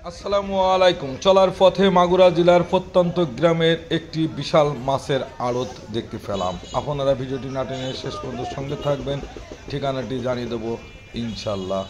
আসসালামু আলাইকুম। চলার পথে মাগুরা জেলার প্রত্যন্ত গ্রামের একটি বিশাল মাছের আড়ত দেখতে পেলাম। আপনারা ভিডিওটি না টেনে শেষ পর্যন্ত সঙ্গে থাকবেন। ঠিকানাটি জানিয়ে দেবো ইনশাল্লাহ।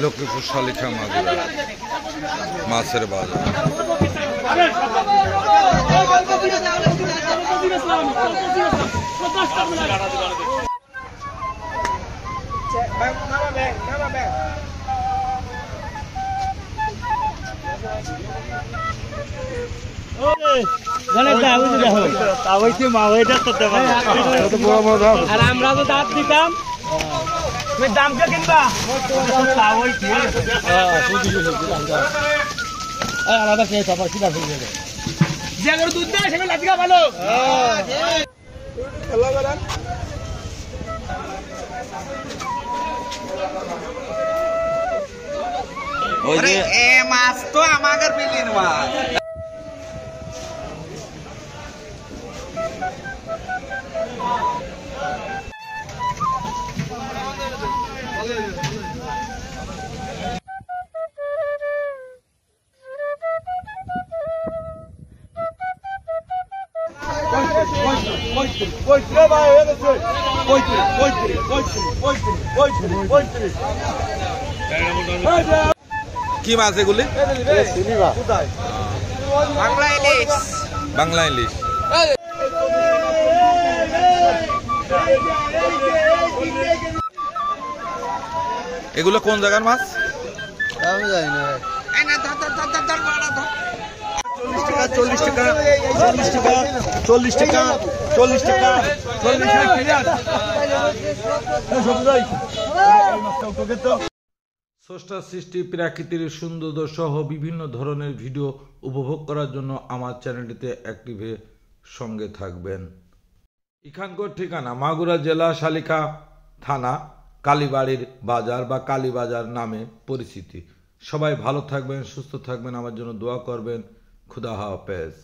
লক্ষ্মীপুর শালিখা মাগুরা মাছের বাজার। আমরা তো দাঁত দিতাম দামটা কিনবা আলাদা খেয়ে সবার কি দাম যে দুধ দেয় সেগুলো লাঠিকা ভালো। মাছ তো আমাদের বিলির মাছ। কি মাছ এগুলি? বাংলা ইলিশ। বাংলা ইলিশ। এগুলো কোন জায়গার মাছ? আমি জানি না। 40 টাকা। স্রষ্টার সৃষ্টি প্রাকৃতিক সৌন্দর্য সহ বিভিন্ন ধরনের ভিডিও উপভোগ করার জন্য আমার চ্যানেলটিতে অ্যাক্টিভে সঙ্গে থাকবেন। এখানকার ঠিকানা মাগুরা জেলা শালিখা থানা কালীবাড়ির বাজার বা কালীবাজার নামে পরিচিতি। সবাই ভালো থাকবেন, সুস্থ থাকবেন, আমার জন্য দোয়া করবেন। খুদা হাফেজ।